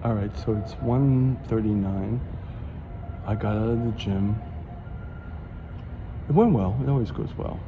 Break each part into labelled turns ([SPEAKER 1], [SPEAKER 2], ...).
[SPEAKER 1] All right, so it's 1:39. I got out of the gym. It went well. It always goes well.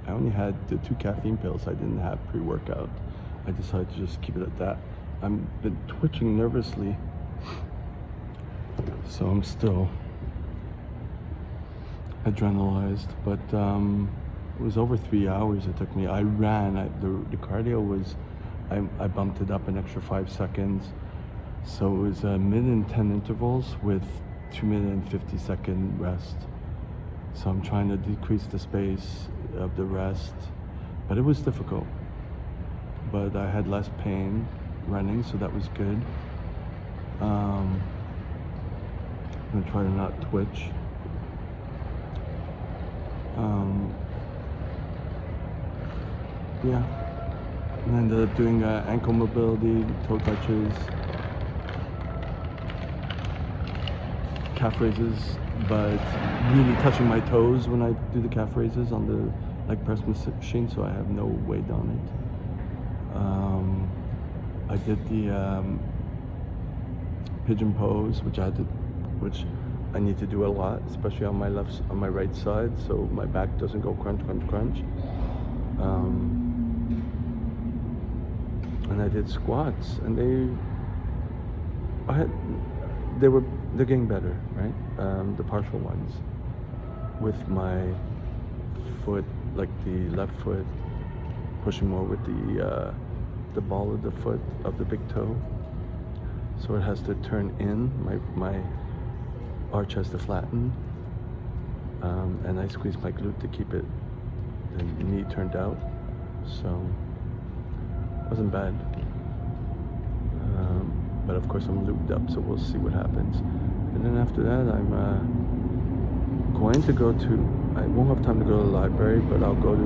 [SPEAKER 1] I only had the 2 caffeine pills. I didn't have pre-workout. I decided to just keep it at that. I've been twitching nervously, so I'm still adrenalized. But it was over 3 hours it took me. I ran. The cardio was, I bumped it up an extra 5 seconds. So it was mid and 10 intervals with 2 minute and 50-second rest. So I'm trying to decrease the space of the rest, but it was difficult. But I had less pain running, so that was good. I'm gonna try to not twitch. Yeah, and I ended up doing ankle mobility, toe touches, calf raises, but really touching my toes when I do the calf raises on the leg press machine, so I have no weight on it. I did the pigeon pose, which I need to do a lot, especially on my right side, so my back doesn't go crunch, crunch, crunch. And I did squats, and they're getting better, right? The partial ones, with my foot, like the left foot, pushing more with the ball of the foot of the big toe, so it has to turn in. My arch has to flatten, and I squeeze my glute to keep it the knee turned out. So it wasn't bad, but of course I'm lubed up, so we'll see what happens. And then after that, I'm going to go to, I won't have time to go to the library, but I'll go to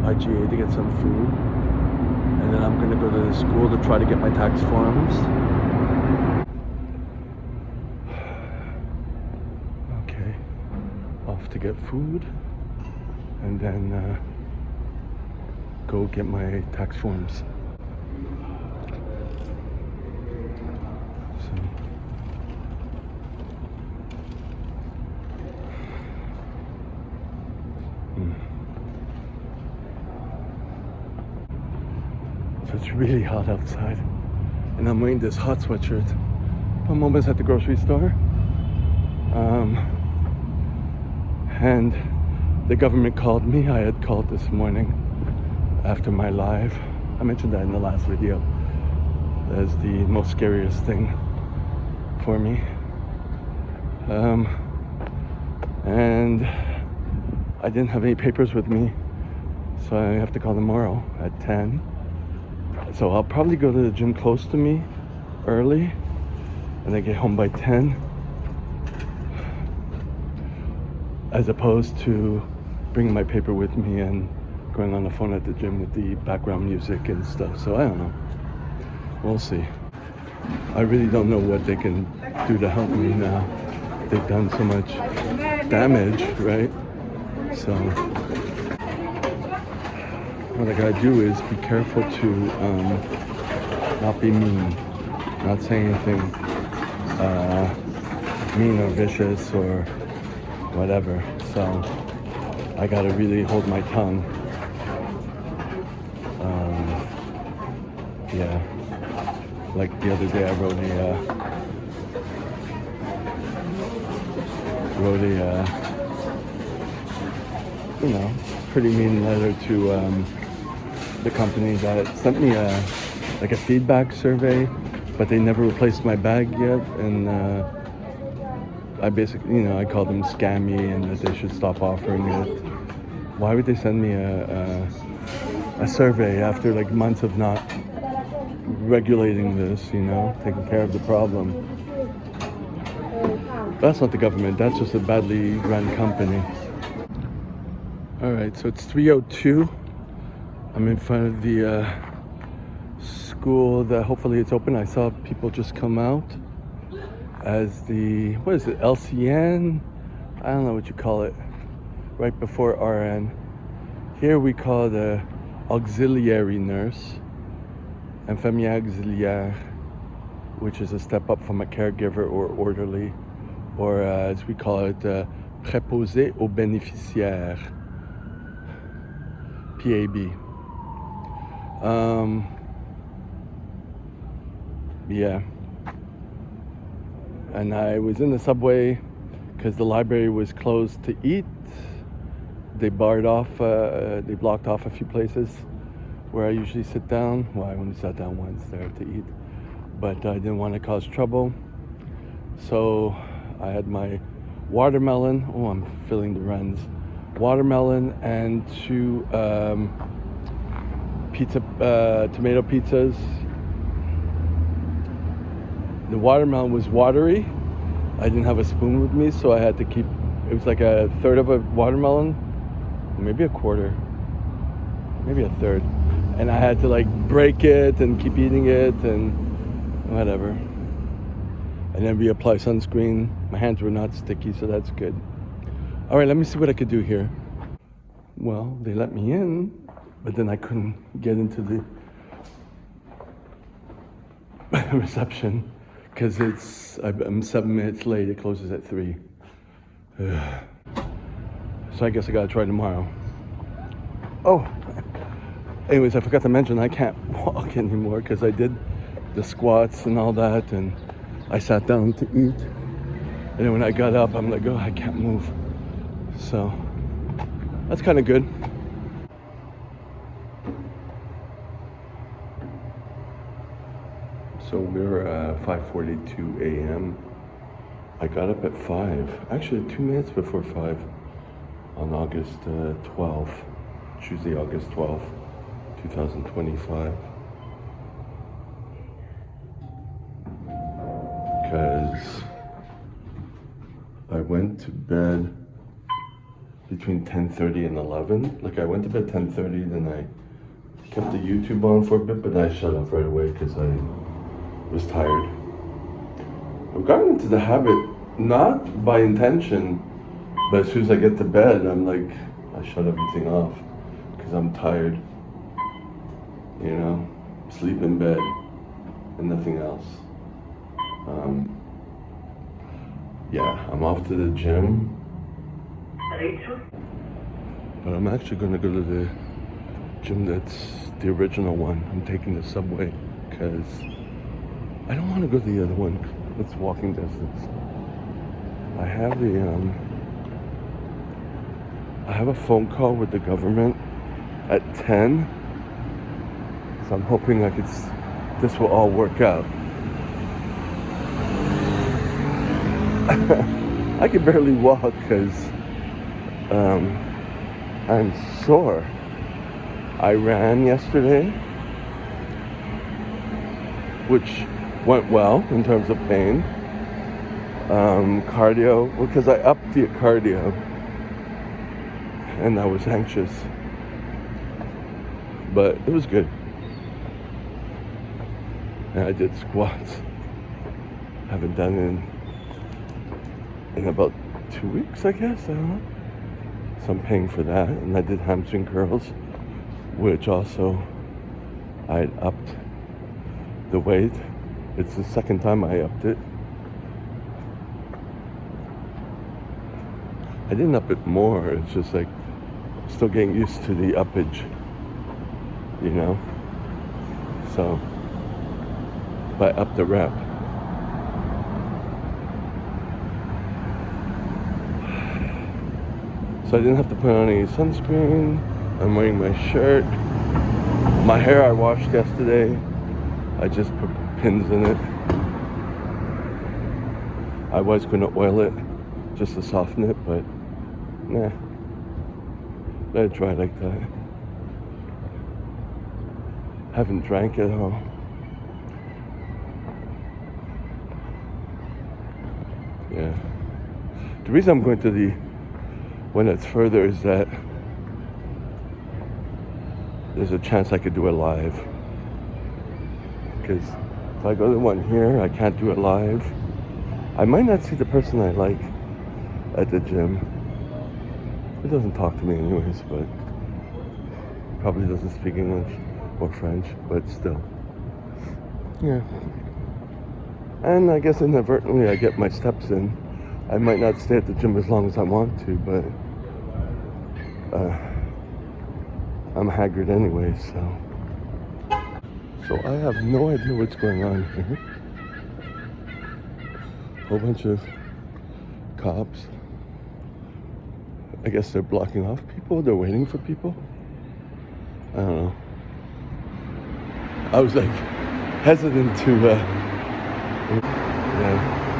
[SPEAKER 1] IGA to get some food, and then I'm going to go to the school to try to get my tax forms. Okay, off to get food, and then go get my tax forms. So it's really hot outside, and I'm wearing this hot sweatshirt. I'm almost at the grocery store, and the government called me. I had called this morning after my live. I mentioned that in the last video. That's the most scariest thing for me. And I didn't have any papers with me, so I have to call tomorrow at 10. So I'll probably go to the gym close to me early, and then get home by 10, as opposed to bringing my paper with me and going on the phone at the gym with the background music and stuff. So I don't know. We'll see. I really don't know what they can do to help me now. They've done so much damage, right? So what I gotta do is be careful to not be mean, not say anything mean or vicious or whatever. So I gotta really hold my tongue. Yeah, like the other day I wrote a pretty mean letter to the company that sent me a feedback survey, but they never replaced my bag yet, and I basically, I called them scammy and that they should stop offering it. Why would they send me a survey after like months of not regulating this, taking care of the problem? That's not the government, that's just a badly run company. All right, so it's 3:02. I'm in front of the school that hopefully it's open. I saw people just come out as the, what is it, LCN? I don't know what you call it, right before RN. Here we call it a auxiliary nurse. infirmière auxiliaire, which is a step up from a caregiver or orderly, or as we call it, préposé aux bénéficiaires, PAB. Yeah. And I was in the subway because the library was closed to eat. They blocked off a few places where I usually sit down. Well, I only sat down once there to eat, but I didn't want to cause trouble. So I had my watermelon. Oh, I'm filling the runs. Watermelon and two tomato pizzas. The watermelon was watery. I didn't have a spoon with me, so I had to keep, it was like a third of a watermelon, maybe a quarter, maybe a third. And I had to like break it and keep eating it and whatever. And then reapply sunscreen. My hands were not sticky, so that's good. All right, let me see what I could do here. Well, they let me in, but then I couldn't get into the reception because I'm 7 minutes late. It closes at 3. So I guess I gotta try tomorrow. Oh, anyways, I forgot to mention I can't walk anymore because I did the squats and all that, and I sat down to eat. And then when I got up, I'm like, oh, I can't move. So that's kind of good. So we're 5:42 a.m. I got up at 5, actually 2 minutes before 5 on August 12th, Tuesday, August 12th, 2025. Because I went to bed between 10:30 and 11. Like I went to bed 10:30, then I kept the YouTube on for a bit, but I shut off right away because I was tired. I've gotten into the habit, not by intention, but as soon as I get to bed, I'm like, I shut everything off because I'm tired. You know, sleep in bed and nothing else. Yeah, I'm off to the gym. But I'm actually going to go to the gym that's the original one. I'm taking the subway because I don't want to go to the other one. It's walking distance. I have a phone call with the government at 10. So I'm hoping this will all work out. I can barely walk because I'm sore. I ran yesterday, which went well in terms of pain. Cardio, because I upped the cardio and I was anxious, but it was good. And I did squats. Haven't done in about 2 weeks, I guess. I don't know. So I'm paying for that. And I did hamstring curls, which also I upped the weight. It's the second time I upped it. I didn't up it more. It's just like still getting used to the uppage, you know. So, but I upped the rep. So I didn't have to put on any sunscreen. I'm wearing my shirt. My hair I washed yesterday. I just put pins in it. I was going to oil it just to soften it, but nah. Let it dry like that. Haven't drank at all. Yeah. The reason I'm going to the one that's further is that there's a chance I could do it live. Because if I go to the one here, I can't do it live. I might not see the person I like at the gym. He doesn't talk to me anyways, but probably doesn't speak English or French, but still. Yeah. And I guess inadvertently I get my steps in. I might not stay at the gym as long as I want to, but I'm haggard anyway, so. So I have no idea what's going on here. Whole bunch of cops. I guess they're blocking off people. They're waiting for people. I don't know. I was like hesitant to, yeah.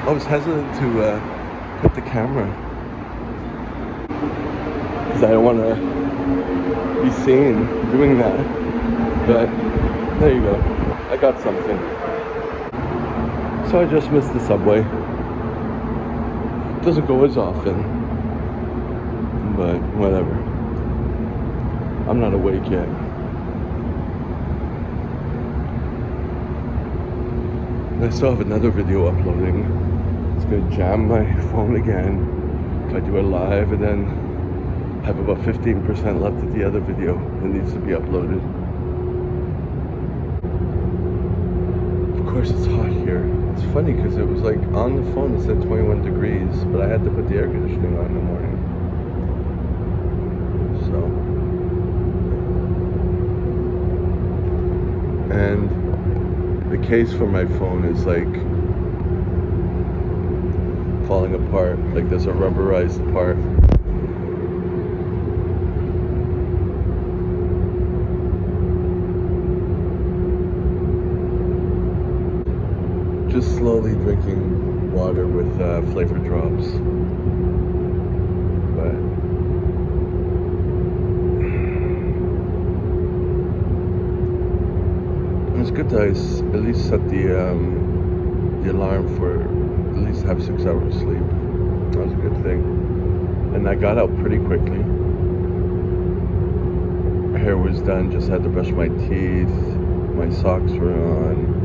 [SPEAKER 1] I was hesitant to put the camera because I don't want to be seen doing that. But there you go. I got something. So I just missed the subway. It doesn't go as often, but whatever. I'm not awake yet. And I still have another video uploading. It's gonna jam my phone again if I do it live, and then have about 15% left of the other video that needs to be uploaded. Of course it's hot here. It's funny because it was like on the phone it said 21 degrees, but I had to put the air conditioning on in the morning. So. And the case for my phone is like falling apart. Like there's a rubberized part. Just slowly drinking water with flavor drops. But it's good to at least set the alarm for at least have 6 hours sleep. That was a good thing. And I got out pretty quickly. My hair was done, just had to brush my teeth. My socks were on.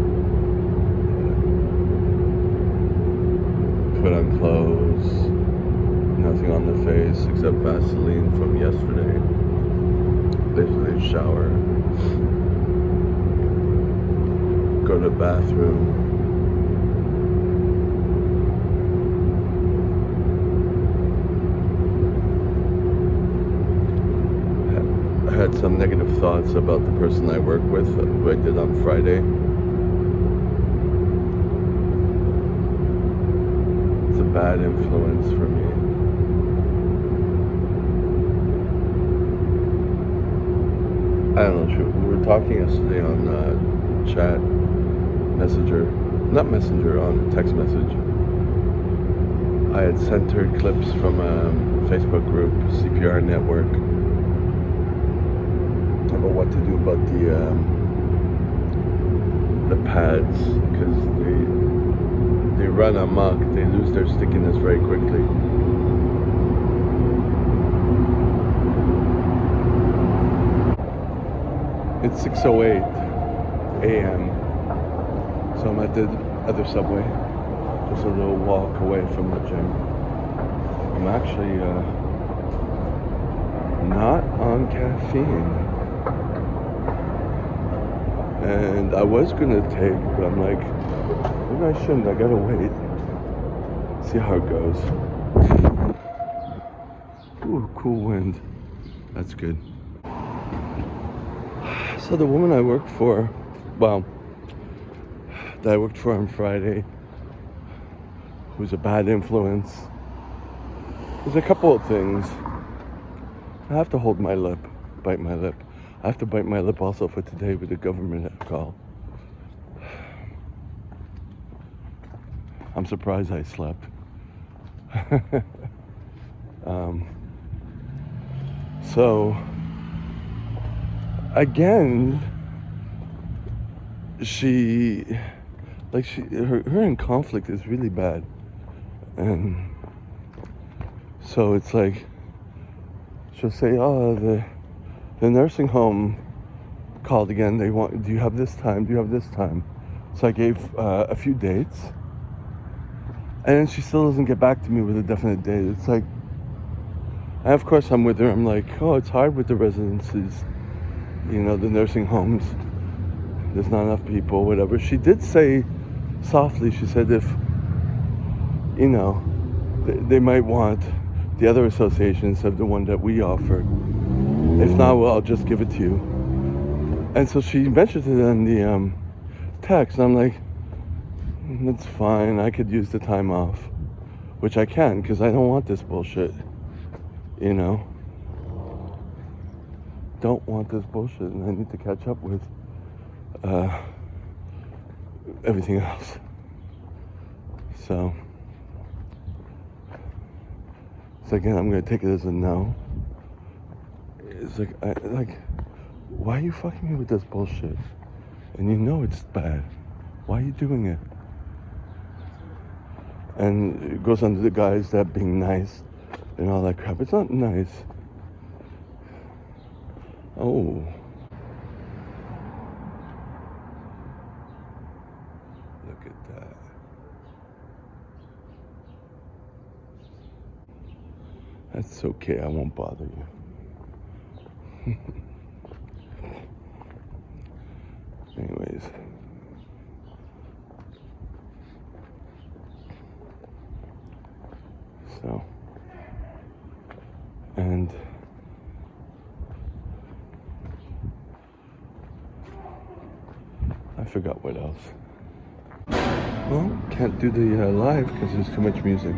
[SPEAKER 1] Put on clothes. Nothing on the face except Vaseline from yesterday. Basically shower. Go to the bathroom. I had some negative thoughts about the person I work with, who I did on Friday. It's a bad influence for me. I don't know, we were talking yesterday on chat. Messenger, not Messenger, on text message. I had sent her clips from a Facebook group, CPR Network, about what to do about the pads, because they run amok, they lose their stickiness very quickly. It's 6:08 a.m. So I'm at the other subway, just a little walk away from the gym. I'm actually not on caffeine. And I was gonna take, but I'm like, maybe I shouldn't, I gotta wait. See how it goes. Ooh, cool wind. That's good. So the woman I work for, that I worked for on Friday, who's a bad influence. There's a couple of things. I have to hold my lip, bite my lip. I have to bite my lip also for today with the government call. I'm surprised I slept. So, again, her in conflict is really bad, and so it's like she'll say, "Oh, the nursing home called again. Do you have this time? Do you have this time?" So I gave a few dates, and then she still doesn't get back to me with a definite date. It's like, and of course I'm with her. I'm like, "Oh, it's hard with the residences, the nursing homes. there's not enough people, whatever. She did say softly, she said if, you know, they might want the other associations of the one that we offered. If not, well, I'll just give it to you. And so she mentioned it in the text. I'm like, that's fine. I could use the time off, which I can because I don't want this bullshit. You know, don't want this bullshit, and I need to catch up with everything else. So again, I'm gonna take it as a no. It's like, why are you fucking me with this bullshit? And you know it's bad. Why are you doing it? And it goes under the guise that being nice and all that crap. It's not nice. Oh. Look at that. That's okay, I won't bother you. Anyways. So. And I forgot what else. Well, can't do the live because there's too much music.